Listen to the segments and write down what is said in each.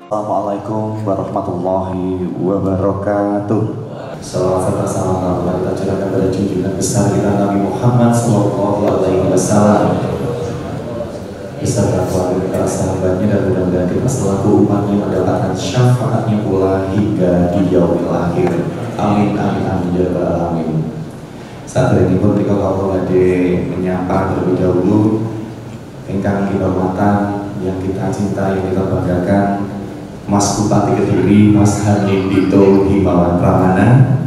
Assalamualaikum warahmatullahi wabarakatuh. Salawat serta salam kita curahkan pada junjungan besar kita Nabi Muhammad Sallallahu Alaihi Wasallam beserta keluarga sahabatnya, dan mudah-mudahan kita selaku umatnya mendapatkan syafaatnya pula hingga di yaumil akhir. Amin amin amin ya rabbal alamin. Saat ini pun kita kalau menyapa terlebih dahulu ingkang dihormatan yang kita cintai, yang kita banggakan, Mas Bupati Kediri, Mas Hanindito Himawan Pramana,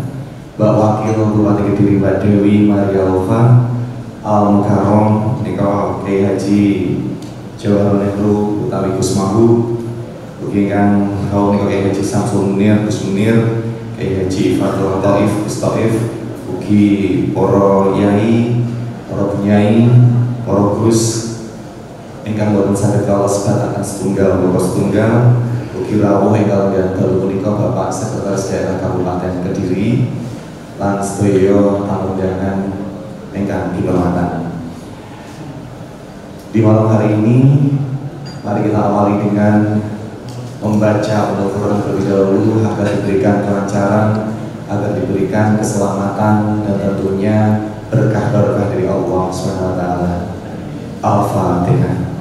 Mbak Wakil Bupati Kediri Mbak Dewi Marialova Al-Mukarrom Niko Kiai Haji Jawaharlal Nehru utawi Gus Mahu, ugi kang rawuh Niko Kiai Haji Samsul Munir Gus Munir, Kiai Haji Fadl Taif Gus Taif, ugi para yai, para penyai, para Gus ingkang boten saged kawula sebataken setunggal bapak setunggal. Ugi rawuh ingkang dalu punika Bapak Sekretaris Daerah Kabupaten Kediri lan sedaya tamu undangan ingkang dihormatan. Di malam hari ini mari kita awali dengan membaca Al-Quran terlebih dahulu agar diberikan kelancaran, agar diberikan keselamatan, dan tentunya berkah-berkah dari Allah SWT. Al-Fatihah.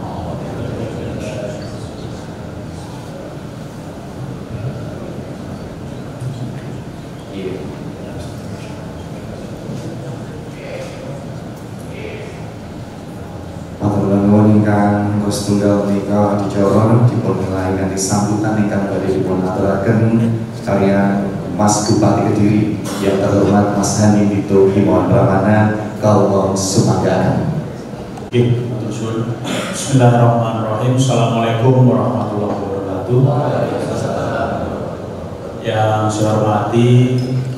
Ingkang setunggal menika dijawab dipun nilai kanthi sambutan ingkang badhe dipun aturaken kalian Mas Bupati Kediri yang terhormat Mas Hanindito Himawan Pramana kawula sumangga. Nggih, matur suwun. Bismillahirrahmanirrahim. Assalamualaikum warahmatullahi wabarakatuh. Yang saya hormati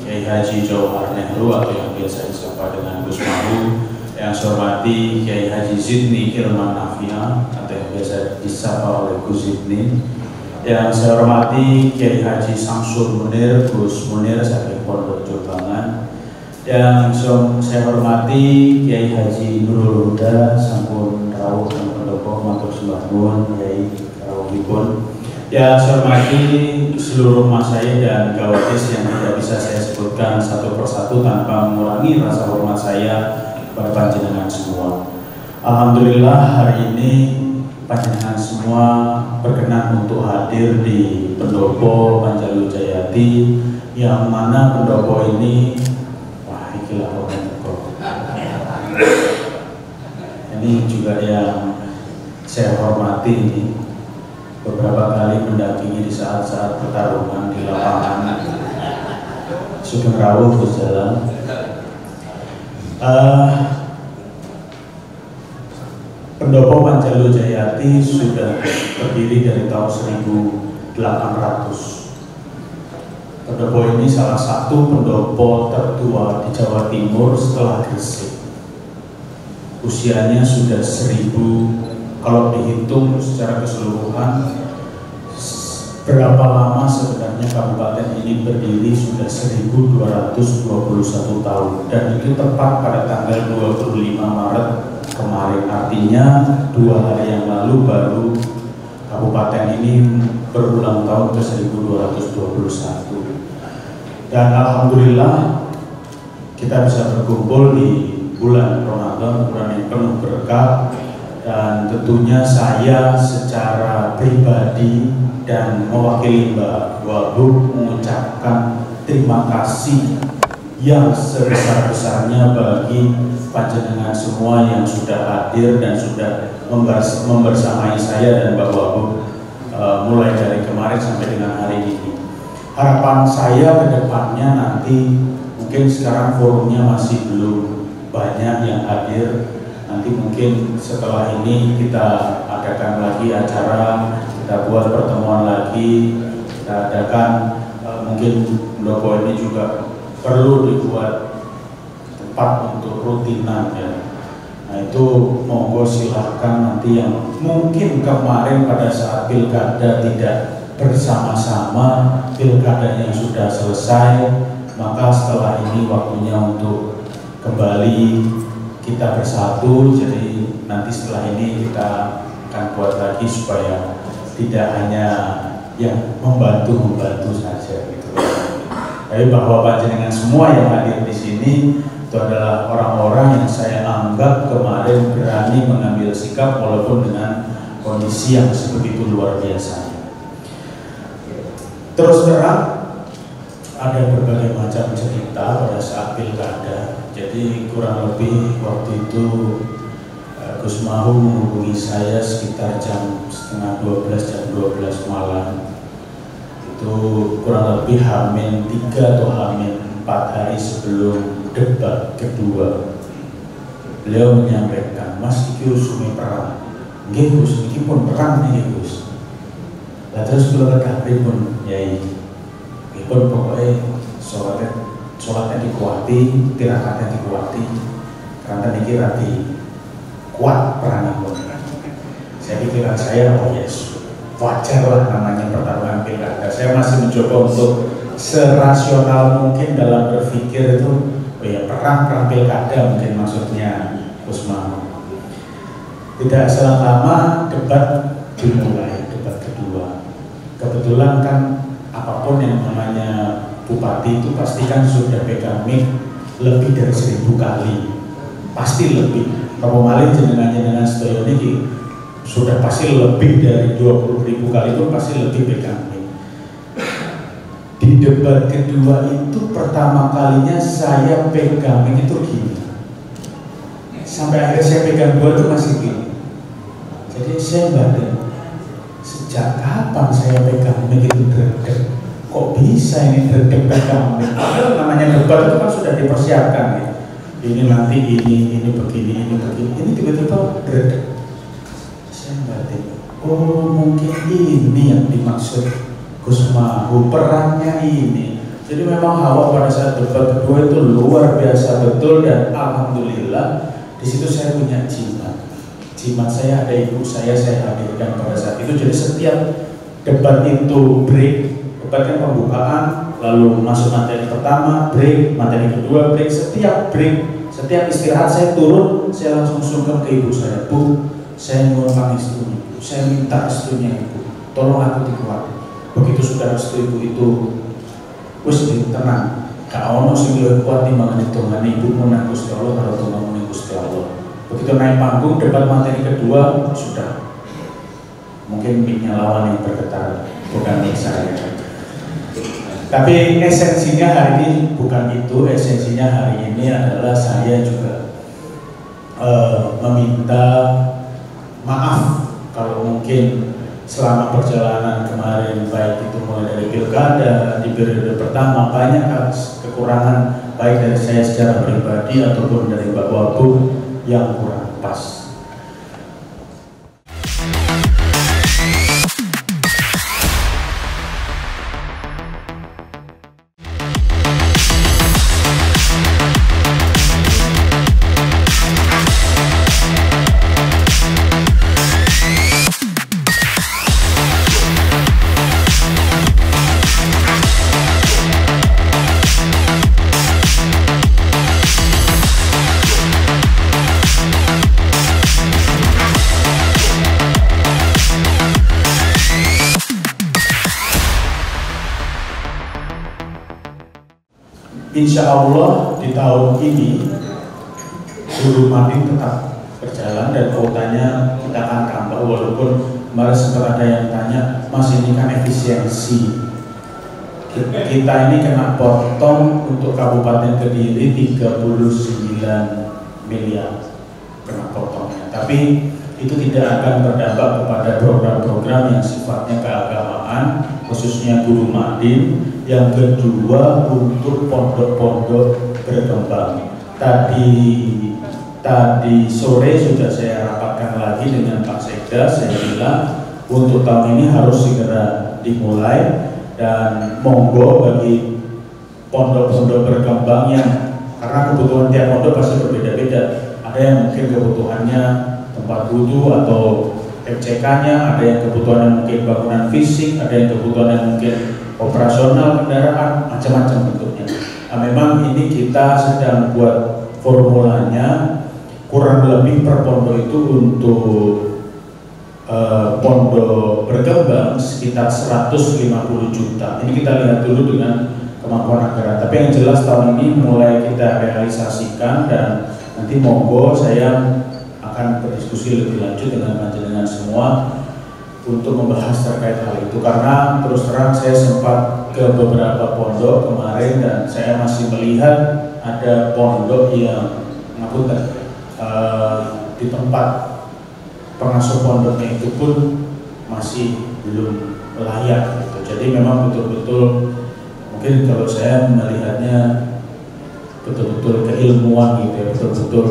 Kiai Haji Jawaharlal Nehru atau yang biasa disapa dengan Gus Mahu, yang saya hormati Kiai Haji Zidni Irman Nafia atau yang biasa disapa oleh Gus Zidni, yang saya hormati Kiai Haji Samsul Munir Gus Munir saking Pondok Jobangan, yang saya hormati Kiai Haji Nurul Huda sampun rawuh teng Pendopo matur sembah nuwun Kiai rawuhipun. Ya, saya hormati seluruh masyaikh dan gawadis yang tidak bisa saya sebutkan satu persatu tanpa mengurangi rasa hormat saya kepada panjenengan semua. Alhamdulillah hari ini panjenengan semua berkenan untuk hadir di Pendopo Panjalu Jayati, yang mana Pendopo ini ini juga yang saya hormati ini beberapa kali mendampingi di saat-saat pertarungan di lapangan Sugeng Rawuh Gus Jalan. Pendopo Panjalu Jayati sudah berdiri dari tahun 1800. Pendopo ini salah satu pendopo tertua di Jawa Timur setelah Gresik. Usianya sudah 1000, kalau dihitung secara keseluruhan berapa lama sebenarnya kabupaten ini berdiri, sudah 1221 tahun, dan itu tepat pada tanggal 25 Maret kemarin, artinya 2 hari yang lalu baru kabupaten ini berulang tahun ke 1221. Dan alhamdulillah kita bisa berkumpul di bulan Ramadan, bulan yang penuh berkah, dan tentunya saya secara pribadi dan mewakili Mbak Wagub mengucapkan terima kasih yang sebesar-besarnya bagi panjenengan semua yang sudah hadir dan sudah membersamai saya dan Mbak Wagub mulai dari kemarin sampai dengan hari ini. Harapan saya ke depannya nanti, mungkin sekarang forumnya masih belum banyak yang hadir, nanti mungkin setelah ini kita adakan lagi acara, kita buat pertemuan lagi, kita adakan mungkin Pendopo ini juga perlu dibuat tempat untuk rutinan ya. Nah itu monggo silahkan, nanti yang mungkin kemarin pada saat pilkada tidak bersama-sama, pilkadanya sudah selesai, maka setelah ini waktunya untuk kembali kita bersatu. Jadi nanti setelah ini kita akan buat lagi supaya tidak hanya yang membantu saja gitu. Tapi bahwa panjenengan semua yang hadir di sini itu adalah orang-orang yang saya anggap kemarin berani mengambil sikap walaupun dengan kondisi yang sebegitu luar biasa. Terus terang ada berbagai macam cerita pada saat pilkada. Jadi kurang lebih waktu itu Gus Mahu menghubungi saya sekitar jam setengah 12, jam 12 malam. Itu kurang lebih H-3 atau H-4 hari sebelum debat kedua. Beliau menyampaikan, Mas iki usumi perang. Nggih Gus, iki pun perang nih Gus. Lah terus kula kabeh pun yai. Pun pokoknya sholatnya dikuati, tirakatnya dikuati, karena ini rati kuat perang pun. Saya pikiran saya, oh yes, wajar lah namanya pertarungan pilkada. Saya masih mencoba untuk serasional mungkin dalam berpikir itu, oh ya perang pilkada mungkin maksudnya Gus Mahu. Tidak selang lama debat dimulai, debat kedua. Kebetulan kan apapun yang namanya bupati itu pasti kan sudah pegang mic lebih dari 1000 kali, pasti lebih. Kalau malih jenengan sedaya niki sudah pasti lebih dari 20.000 kali itu pasti lebih pegang mic. Di debat kedua itu pertama kalinya saya pegang mic itu gini, sampai akhirnya saya pegang dua itu masih gini. Jadi saya batin, sejak kapan saya pegang mic itu deg-deg? Kok bisa ini deg-deg pegang mic? Padahal namanya debat itu kan sudah dipersiapkan ya. Ini nanti ini begini, ini tiba-tiba deg-deg. Saya batin, oh mungkin ini yang dimaksud Gus Mahu, perangnya ini. Jadi memang hawa pada saat debat kedua itu luar biasa betul, dan alhamdulillah di situ saya punya jimat saya ada ibu saya hadirkan pada saat itu. Jadi setiap debat itu break, debat kan pembukaan, lalu masuk materi pertama, break, materi kedua, break. Setiap break, setiap istirahat saya turun, saya langsung sungkem ke ibu saya, Bu, saya nyuwun pangestunya, saya minta restunya ibu, tolong aku dikuat. Begitu sudah restu ibu itu, wis tenang, gak ono sing luwih kuat timbangan hitungan ibu menang Gusti Allah karo tumang Gusti Allah. Begitu naik panggung debat materi kedua sudah, mungkin mic-nya lawan yang bergetar, bukan mic saya. Tapi esensinya hari ini bukan itu, esensinya hari ini adalah saya juga meminta maaf kalau mungkin selama perjalanan kemarin, baik itu mulai dari pilkada di periode pertama, banyak kekurangan baik dari saya secara pribadi ataupun dari Mbak Wabung yang kurang pas. Insya Allah di tahun ini Guru Madin tetap berjalan dan kuotanya kita akan tambah, walaupun kemarin sempat ada yang tanya, Mas ini kan efisiensi, kita ini kena potong untuk Kabupaten Kediri 39 miliar kena potongnya, tapi itu tidak akan berdampak kepada program-program yang sifatnya keagamaan, khususnya Guru Madin. Yang kedua untuk pondok-pondok berkembang. Tadi sore sudah saya rapatkan lagi dengan Pak Sekda, saya bilang untuk tahun ini harus segera dimulai, dan monggo bagi pondok-pondok berkembang yang, karena kebutuhan tiap pondok pasti berbeda-beda. Ada yang mungkin kebutuhannya tempat wudhu atau FCK-nya, ada yang kebutuhannya mungkin bangunan fisik, ada yang kebutuhannya mungkin operasional kendaraan, macam-macam bentuknya. Nah, memang ini kita sedang buat formulanya, kurang lebih per pondok itu untuk pondok berkembang sekitar 150 juta. Ini kita lihat dulu dengan kemampuan anggaran. Tapi yang jelas tahun ini mulai kita realisasikan, dan nanti monggo saya akan berdiskusi lebih lanjut dengan panjenengan semua untuk membahas terkait hal itu. Karena terus terang saya sempat ke beberapa pondok kemarin dan saya masih melihat ada pondok yang di tempat pengasuh pondoknya itu pun masih belum layak gitu. Jadi memang betul-betul mungkin kalau saya melihatnya betul-betul keilmuan gitu ya, betul-betul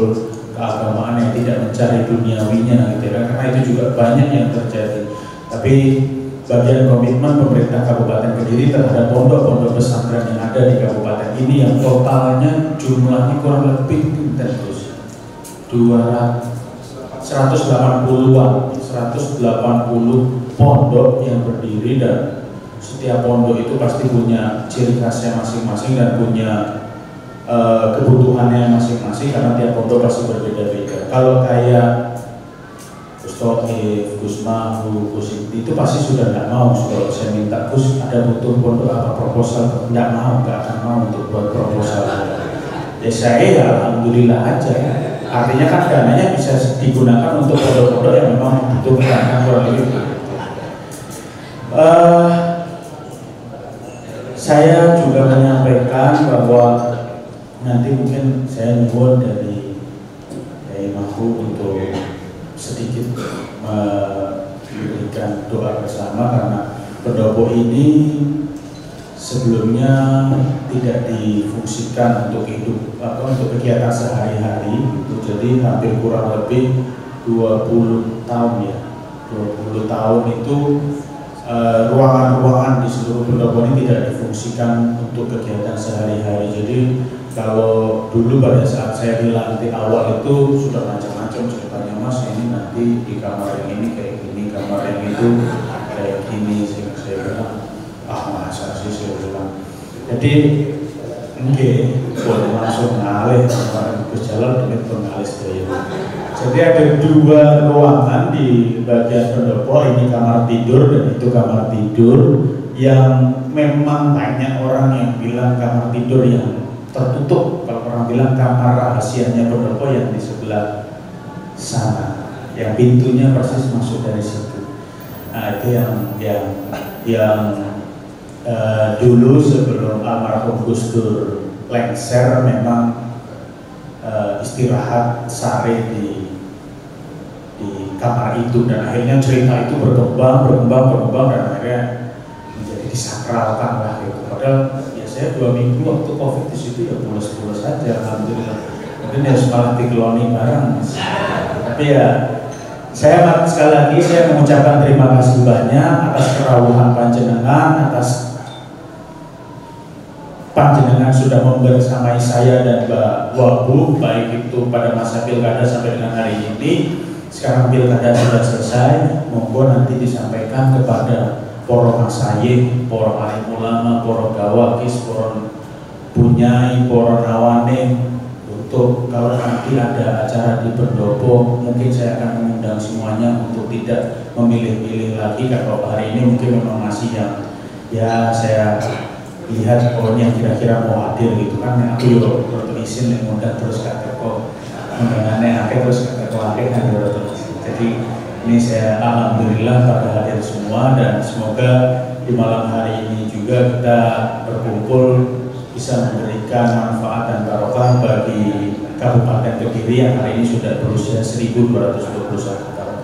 keagamaan yang tidak mencari duniawinya gitu ya, karena itu juga banyak yang terjadi. Tapi bagian komitmen pemerintah Kabupaten Kediri terhadap pondok-pondok pesantren yang ada di kabupaten ini yang totalnya jumlahnya kurang lebih 180 pondok yang berdiri, dan setiap pondok itu pasti punya ciri khasnya masing-masing dan punya kebutuhannya masing-masing, karena tiap pondok pasti berbeda-beda. Kalau kayak Gus Tohif, Gus Mahu, Gus itu pasti sudah tidak mau. Kalau saya minta Gus ada butuh pondok apa proposal, tidak mau, nggak akan mau untuk buat proposal. Ya saya ya alhamdulillah aja. Artinya kan dananya bisa digunakan untuk pondok-pondok yang memang membutuhkan, kurang lebih. Saya juga menyampaikan bahwa nanti mungkin saya nyuwun dari Mahu untuk sedikit memberikan doa bersama, karena pendopo ini sebelumnya tidak difungsikan untuk hidup untuk kegiatan sehari-hari gitu. Jadi hampir kurang lebih 20 tahun ya, 20 tahun itu ruangan-ruangan di seluruh pendopo ini tidak difungsikan untuk kegiatan sehari-hari. Jadi kalau dulu pada saat saya dilantik awal itu sudah macam-macam ceritanya, Mas ini nanti di kamar yang ini kayak gini, kamar yang itu kayak gini. Saya bilang masa sih, saya bilang. Jadi boleh langsung ngalih berjalan dengan pengalih saya. Jadi ada 2 ruangan di bagian pendopo, ini kamar tidur dan itu kamar tidur yang memang banyak orang yang bilang kamar tidur yang tertutup. Kalau orang bilang kamar rahasianya pendopo yang di sebelah sana, yang pintunya persis masuk dari situ. Nah itu yang dulu sebelum almarhum Gus Dur lengser memang istirahat sare di kamar itu, dan akhirnya cerita itu berkembang dan akhirnya menjadi disakralkan lah gitu. Padahal ya saya 2 minggu waktu COVID di situ ya pulas-pulas saja, alhamdulillah. Mungkin ya semangat dikeloni bareng. Tapi ya saya sekali lagi saya mengucapkan terima kasih banyak atas kerawuhan panjenengan, atas panjenengan sudah membersamai saya dan Mbak Wabu, baik itu pada masa pilkada sampai dengan hari ini. Sekarang pilkada sudah selesai, monggo nanti disampaikan kepada para masayikh, para alim ulama, para gawakis, para punyai, para nawanin, untuk kalau nanti ada acara di pendopo, mungkin saya akan mengundang semuanya untuk tidak memilih-milih lagi. Kalau hari ini mungkin memang masih yang ya saya lihat yang kira-kira mau hadir gitu kan, aku yuk izin yang mudah terus kata kok undangannya akhir terus kata kok akhir kan. Jadi ini saya alhamdulillah pada hadir semua, dan semoga di malam hari ini juga kita berkumpul bisa memberikan manfaat dan barokah bagi Kabupaten Kediri yang hari ini sudah berusia 1221 tahun.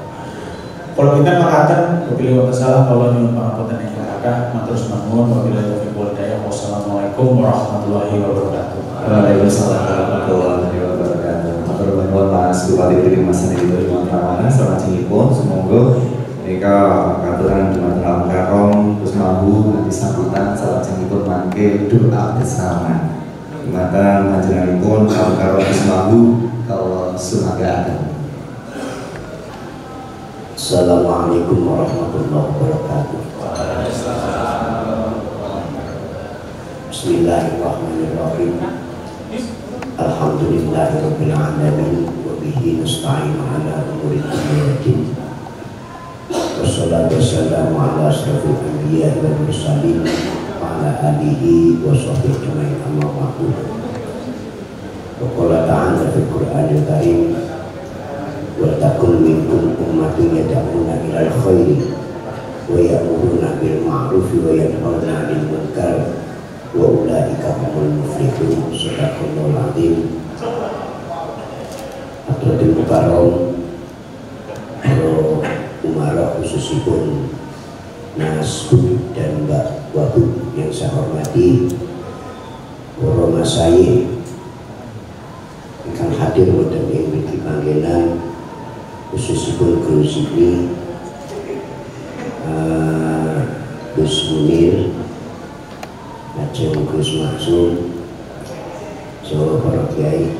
Kalau kita mengatakan wabillahi wasalam, kalau nyuwun pangapunten ing kathah, matur nuwun, wabillahi taufiq wal hidayah. Wassalamualaikum warahmatullahi wabarakatuh. Waalaikumsalam warahmatullahi wabarakatuh. Matur nuwun Mas Bupati Kediri Mas Hendro Pramana, salajengipun semoga mereka katuran Jumat Karom Gus Mahu nanti sambutan salajengipun mangke doa bersama. Jumatan panjenenganipun Karom Gus Mahu kalau sumangga. Assalamualaikum warahmatullahi wabarakatuh. Bismillahirrahmanirrahim. Alhamdulillahirabbil alamin wa bihi nasta'in ala umuri dunya. Wassalatu wassalamu ala asyrafil anbiya wal mursalin wa ala alihi wa sahbihi ajma'in amma ba'du. Wa qala ta'ala fil Qur'anil Karim wa takun minkum ummatun yad'una ilal khairi wa ya'muruna bil ma'rufi wa yanhauna 'anil munkar wa ulaika humul muflihun. Shadaqallahul 'azim. Hadratul Mukarram Umara khususipun Mas Bud dan Mbak Wabud yang saya hormati, para masayikh ingkang hadir wonten ing mriki panggenan khususipun Gus Ibni, Gus Munir, lajeng Gus Maksum, saha para kiai,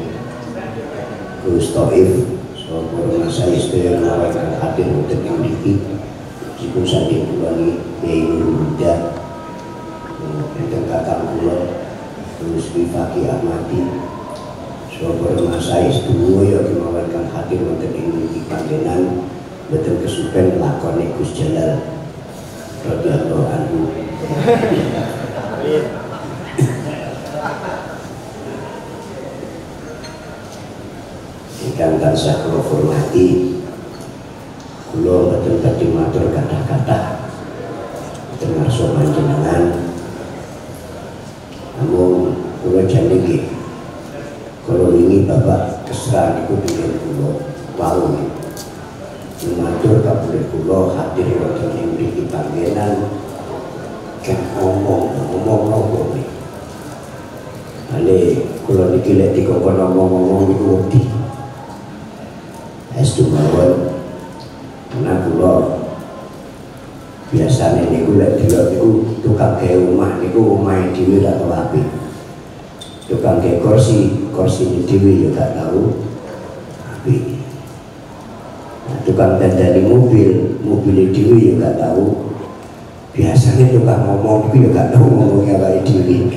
Gus Taif, para masayikh sedaya ingkang hadir wonten ing mriki. Meskipun saking kembali Kiai Nurul Huda, enten kakak kula Gus Faki Ahmadi, para masayikh sedaya kemawon kang hadir wonten ing mriki panggenan boten kesupen lakone Gus Jalal radhiyallahu anhu. Ingkang tansah kula hormati, kula boten badhe matur kathah-kathah boten ngarsa panjenengan, namun kula jane nggih kala wingi Bapak Kesra niku dengan kula wau matur kabeh kula hadir wonten ing mriki panggenan kang ngomong nopo niki. Ale kula niki lek dikongkon ngomong niku wedi. Estu mawon karena kula biasane niku lek delok niku tukang gawe omah niku omahe dhewe ra tau apik. Tukang gawe kursi dhewe yo gak tau apik. Nah, tukang dandani mobil dhewe yo gak tau. Biasane tukang ngomong iku yo gak tau ngomong awake dhewe.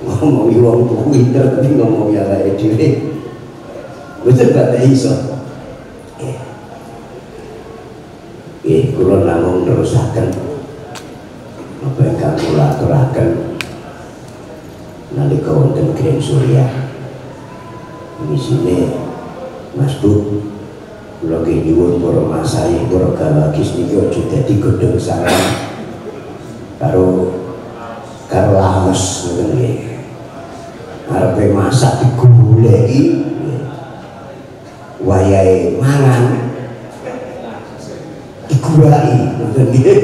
Ngomong wong pinter tapi ngomong awake dhewe betul gak iso. Kula namung nerusaken apa ingkang kula aturaken nalika wonten Grand Surya. Misine Mas Bu, kula nggih nyuwun para masayikh para gawagis niki aja dadi godhong sareng karo laos ngoten nggih. Arepe masak digoleki wayahe mangan digurai ngoten nggih.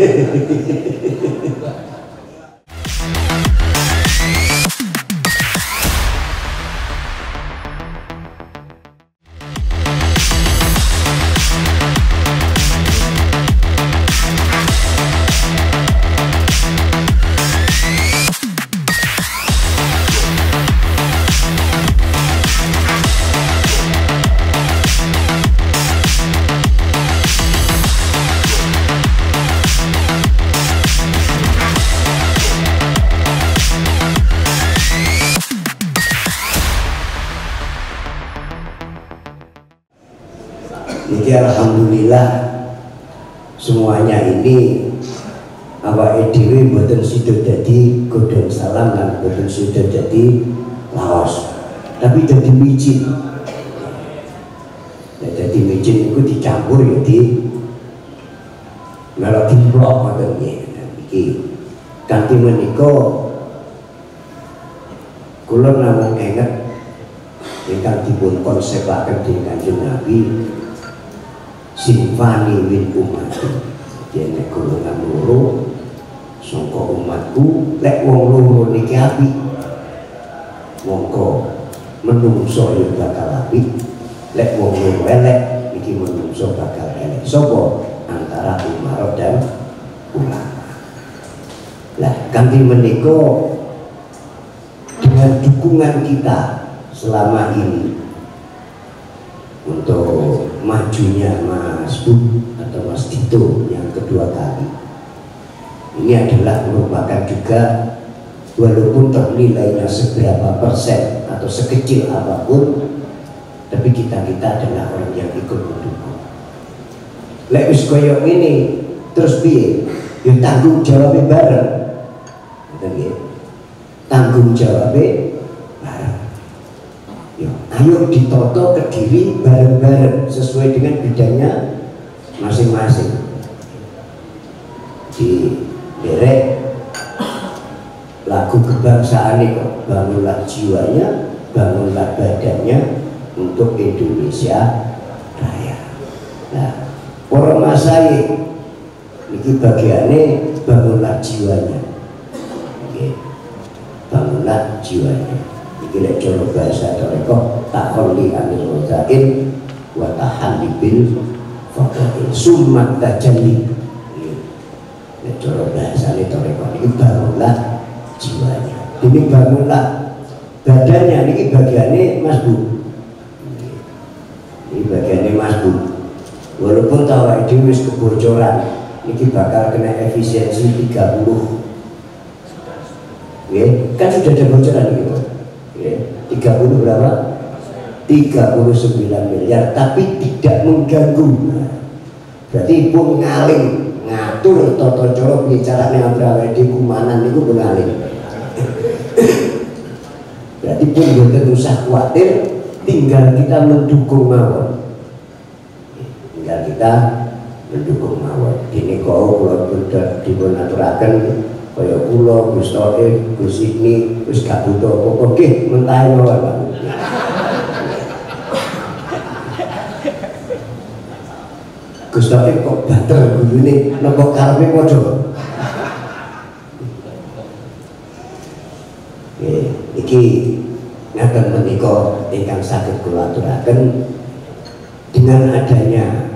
Jadi alhamdulillah semuanya ini awake dhewe mboten sida dadi godhong salam lan mboten sida dadi laos, tapi dadi micin. Nek dadi micin iku dicampur ya di melodi blok ngoten nggih. Iki kanthi menika kula namung inget ingkang dipun konsepaken dening Kanjeng Nabi Sinfani min ummati. Jadi nek golongan loro saka umatku, lek wong loro niki apik, mongko menungso yo bakal apik. Lek wong loro elek, iki menungso bakal elek. Sapa? Antara umarah dan ulama. Lah kanthi menika dengan dukungan kita selama ini untuk majunya Mas Bud atau Mas Dito yang kedua kali ini adalah merupakan juga, walaupun nilainya seberapa persen atau sekecil apapun, tapi kita adalah orang yang ikut mendukung. Lek wis koyo ngene terus piye? Ya tanggung jawab bareng. Ngoten nggih. Tanggung jawab bareng. Ya, ayo ditoto Kediri bareng-bareng sesuai dengan bidangnya masing-masing. Di derek lagu kebangsaan itu, bangunlah jiwanya, bangunlah badannya untuk Indonesia Raya. Nah, orang Masai itu bagiannya bangunlah jiwanya, okay. Bangunlah jiwanya. Ini lek cara bahasa toreko takholli anil rozain wa tahalli bil faqih summat tajalli. Lek cara bahasa toreko ini bangunlah jiwanya. Ini bangunlah badannya. Ini bagiannya Mas Bu. Ini bagiannya Mas Bu. Walaupun tahu itu wis kebocoran, ini bakal kena efisiensi 30. Ya, kan sudah ada bocoran gitu. Ya, 30 berapa? 39 miliar, tapi tidak mengganggu. Nah, berarti pun ngaling ngatur toto cara bicarane antara di kumanan niku pengaling. Berarti pun boten usah khawatir, tinggal kita mendukung mawon. Tinggal kita mendukung mawon. Dene kok kula dipun aturaken kaya kula Gus Taufik, Gus Ibni wis gak butuh apa-apa nggih mentahe mawon Pak. Gus Taufik kok bater gurune napa karepe padha. Iki ngaten menika ingkang saged kula aturaken dengan adanya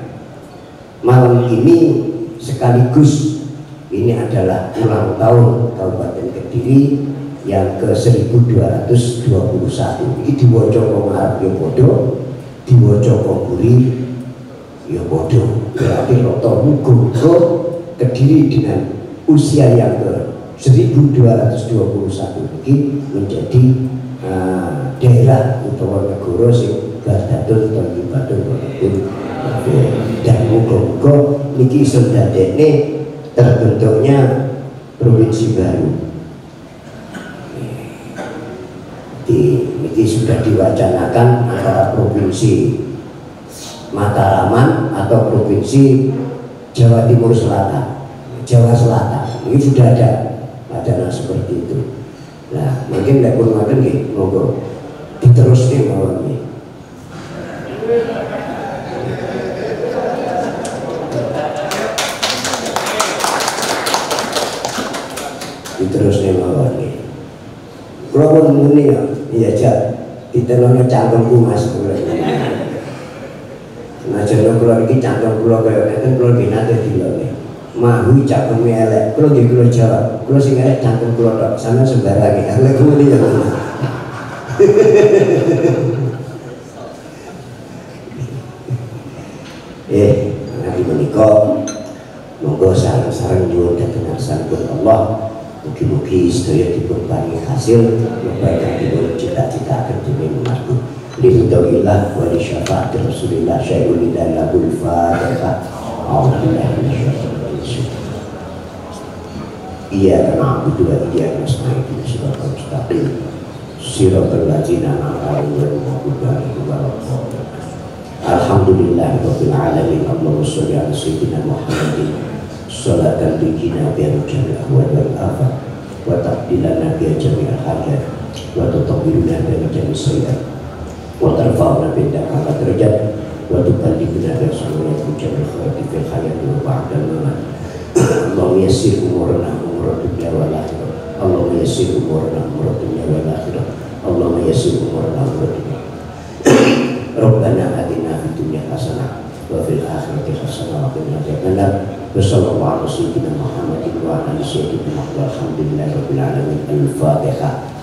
malam ini sekaligus ini adalah ulang tahun Kabupaten Kediri yang ke-1221. Iki diwaca wong Arab ya padha, diwaca wong Buri ya padha. Berarti rata muga Kediri dengan usia yang ke-1221 ini menjadi daerah utawa negara sing gadhaton tanggibatun walaupun dan muga-muga niki iso ndadekne terbentuknya provinsi baru. Niki sudah diwacanakan antara provinsi Mataraman atau provinsi Jawa Timur Selatan, Jawa Selatan. Ini sudah ada wacana seperti itu. Nah, mungkin tidak pun makan nih, monggo diteruskan mawon nih. Diteruskan mawon nih. Kalau pun muni ya, iya jak, ditelurnya cangkemku mas. Nah, jangan keluar ini cangkem keluar kayak itu keluar di nanti di luar. Mahu cangkemmu elek, kalau di keluar Jawa, kalau sing elek cangkem keluar dok, sana sembarangan, elek kemudian ya. Nanti menikah, monggo sarang-sarang nyuwun dhateng ngarsanipun Allah. Mugi-mugi sedaya dipun paringi hasil kebaikan dipun cita-citaken dening Mas. Lidhillah wa li syafaati Rasulillah syai'ul lillahi lahul Fatihah. Alhamdulillah. Iyyaka na'budu wa iyyaka nasta'in shiratal mustaqim shiratal ladzina an'amta 'alaihim ghairil maghdubi 'alaihim. Alhamdulillahirabbil alamin. Allahumma shalli 'ala sayyidina Muhammadin sholatan tuqina biha jami'al ahwal wal afat wa taqdilana biha jami'al hajat wa tutahhiruna biha jami'as sayyi'at wa tarfa'una biha a'la darajat wa tuballighuna biha sallallahu jami'al khairati fil hayati wa ba'dal mamat. Allahumma yassir umurana umur dunya wal akhirah. Allahumma yassir umurana umur dunya wal akhirah. Allahumma yassir umurana umur dunya. Rabbana atina fid dunya hasanah wa fil akhirati hasanah wa qina adzabannar. Wassallallahu ala sayyidina Muhammadin wa ala alihi wa sahbihi. Alhamdulillahirabbil alamin. Al-Fatihah.